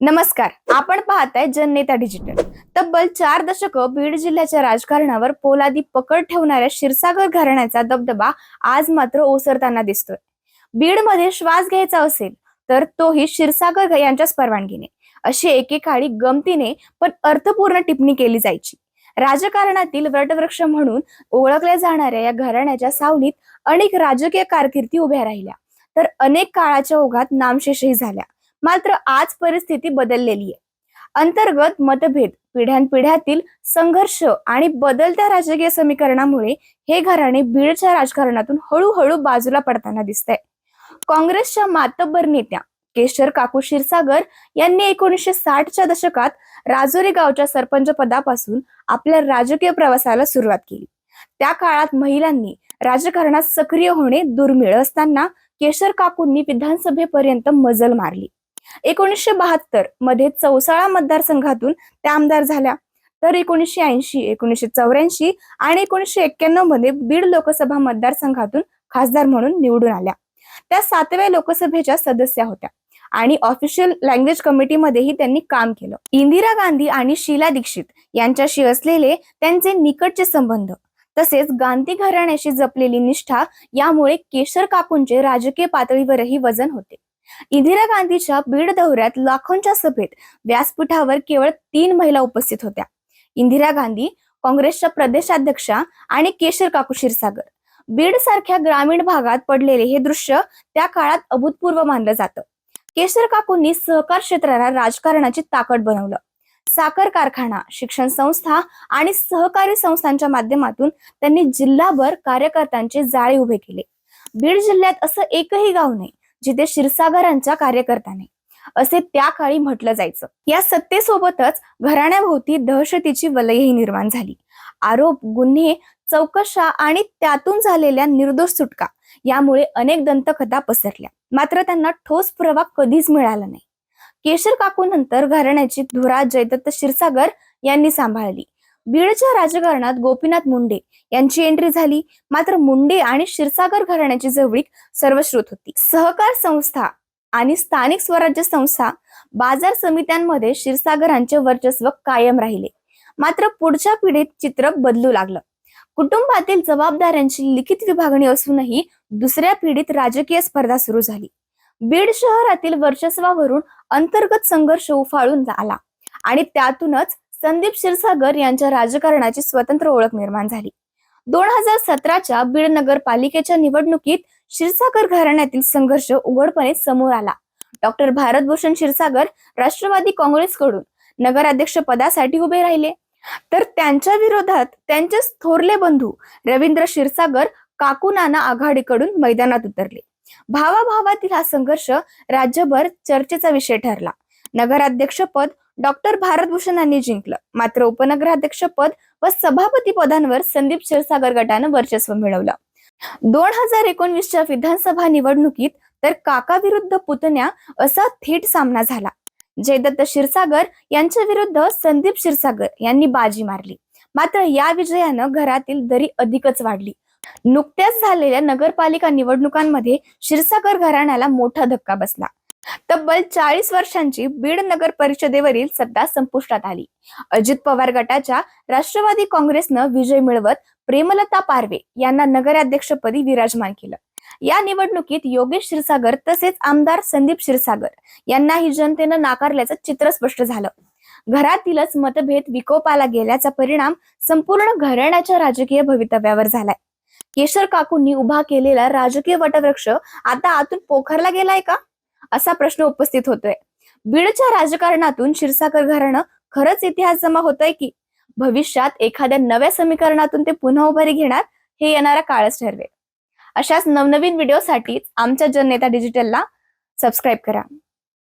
नमस्कार, आपण पाहताय जननेता डिजिटल। तब्बल 4 दशक बीड जिल्ह्याच्या राजकारणावर पोलादी पकड ठेवणाऱ्या क्षीरसागर घराण्याचा दबदबा आज मात्र ओसरताना दिसतोय। बीड मध्ये श्वास घ्यायचा असेल तर तोही क्षीरसागर यांच्याच परवानगीने, अशी एकेकाळी गमतीने पण अर्थपूर्ण टिप्पणी केली जायची। राजकारणातील वटवृक्ष म्हणून ओळखल्या जाणाऱ्या या घराण्याच्या सावलीत अनेक राजकीय कारकिर्दी उभ्या राहिल्या, तर अनेक काळाच्या ओघात नामशेषही झाल्या। मात्र आज परिस्थिती बदललेली आहे। अंतर्गत मतभेद, पिढ्यानपिढ्यातील संघर्ष आणि बदलत्या राजकीय समीकरणामुळे हे घराणे बीडच्या राजकारणातून हळूहळू बाजूला पडताना दिसतंय। काँग्रेसच्या मातब्बर नेत्या केशर काकू क्षीरसागर यांनी 1960च्या दशकात राजोरी गावच्या सरपंच पदापासून आपल्या राजकीय प्रवासाला सुरुवात केली। त्या काळात महिलांनी राजकारणात सक्रिय होणे दुर्मिळ असताना केशर काकूंनी विधानसभेपर्यंत मजल मारली। 1972 मध्ये चौसाळा मतदारसंघातून त्या आमदार झाल्या, तर 1980, 1984 आणि 1991 मध्ये बीड लोकसभा मतदारसंघातून खासदार म्हणून निवडून आल्या। त्या 7व्या लोकसभेच्या सदस्या होत्या आणि ऑफिशियल लँग्वेज कमिटीमध्येही त्यांनी काम केलं। इंदिरा गांधी आणि शीला दीक्षित यांच्याशी असलेले त्यांचे निकटचे संबंध तसेच गांधी घराण्याशी जपलेली निष्ठा यामुळे केशर काकूंचे राजकीय पातळीवरही वजन होते। इंदिरा गांधीच्या बीड दौऱ्यात लाखोंच्या सभेत व्यासपीठावर केवळ 3 महिला उपस्थित होत्या। इंदिरा गांधी, काँग्रेसच्या प्रदेशाध्यक्षा आणि केशर काकू क्षीरसागर। बीड सारख्या ग्रामीण भागात पडलेले हे दृश्य त्या काळात अभूतपूर्व मानलं जातं। केशर काकूंनी सहकार क्षेत्राला राजकारणाची ताकद बनवलं। साखर कारखाना, शिक्षण संस्था आणि सहकारी संस्थांच्या माध्यमातून त्यांनी जिल्हाभर कार्यकर्त्यांचे जाळे उभे केले। बीड जिल्ह्यात असं एकही गाव नाही जिथे क्षीरसागरांच्या कार्यकर्त्याने, असे त्या काळी म्हटलं जायचं। या सत्तेसोबतच घराण्याभोवती दहशतीची वलयही निर्माण झाली। आरोप, गुन्हे, चौकशा आणि त्यातून झालेल्या निर्दोष सुटका यामुळे अनेक दंतकथा पसरल्या, मात्र त्यांना ठोस पुरावा कधीच मिळाला नाही। केशर काकूनंतर घराण्याची धुरा जयदत्त क्षीरसागर यांनी सांभाळली। बीडच्या राजकारणात गोपीनाथ मुंडे यांची एंट्री झाली, मात्र मुंडे आणि क्षीरसागर घराण्याची जवळीक सर्वश्रुत होती। सहकार संस्था आणि स्थानिक स्वराज्य संस्था, बाजार समित्यांमध्ये क्षीरसागरांचे वर्चस्व कायम राहिले। मात्र पुढच्या पिढीत चित्र बदलू लागलं। कुटुंबातील जबाबदाऱ्यांची लिखित विभागणी असूनही दुसऱ्या पिढीत राजकीय स्पर्धा सुरू झाली। बीड शहरातील वर्चस्वावरून अंतर्गत संघर्ष उफाळून आला आणि त्यातूनच संदीप क्षीरसागर यांच्या राजकारणाची स्वतंत्र ओळख निर्माण झाली। 2017च्या बीड नगरपालिकेच्या निवडणुकीत क्षीरसागर घराण्यातील संघर्ष उघडपणे समोर आला। डॉक्टर भारतभूषण क्षीरसागर राष्ट्रवादी काँग्रेसकडून नगराध्यक्ष पदासाठी उभे राहिले, तर त्यांच्या विरोधात त्यांचे थोरले बंधू रवींद्र क्षीरसागर काकू नाना आघाडीकडून मैदानात उतरले। भावाभावातील हा संघर्ष राज्यभर चर्चेचा विषय ठरला। नगराध्यक्षपद डॉक्टर भारतभूषणांनी जिंकलं, मात्र उपनगराध्यक्षपद व सभापती पदांवर संदीप क्षीरसागर गटानं वर्चस्व मिळवलं। 2019च्या विधानसभा निवडणुकीत तर काका विरुद्ध पुतण्या असा थेट सामना झाला। जयदत्त क्षीरसागर यांच्या विरुद्ध संदीप क्षीरसागर यांनी बाजी मारली, मात्र या विजयानं घरातील दरी अधिकच वाढली। नुकत्याच झालेल्या नगरपालिका निवडणुकांमध्ये क्षीरसागर घराण्याला मोठा धक्का बसला। तब्बल 40 वर्षांची बीड नगर परिषदेवरील सत्ता संपुष्टात आली। अजित पवार गटाच्या राष्ट्रवादी काँग्रेसनं विजय मिळवत प्रेमलता पारवे यांना नगराध्यक्षपदी विराजमान केलं। या निवडणुकीत योगेश क्षीरसागर तसेच आमदार संदीप क्षीरसागर यांनाही जनतेनं नाकारल्याचं चित्र स्पष्ट झालं। घरातीलच मतभेद विकोपाला गेल्याचा परिणाम संपूर्ण घराण्याच्या राजकीय भवितव्यावर झालाय। केशर काकूंनी उभा केलेला राजकीय वटवृक्ष आता आतून पोखरला गेलाय का, असा प्रश्न उपस्थित होतोय। बीडच्या राजकारणातून क्षीरसागर घराणं खरंच इतिहास जमा होतोय की भविष्यात एखाद्या नव्या समीकरणातून ते पुन्हा उभारी घेणार, हे येणारा काळच ठरवेल। अशाच नवनवीन व्हिडिओसाठी आमच्या जननेता डिजिटलला सबस्क्राईब करा।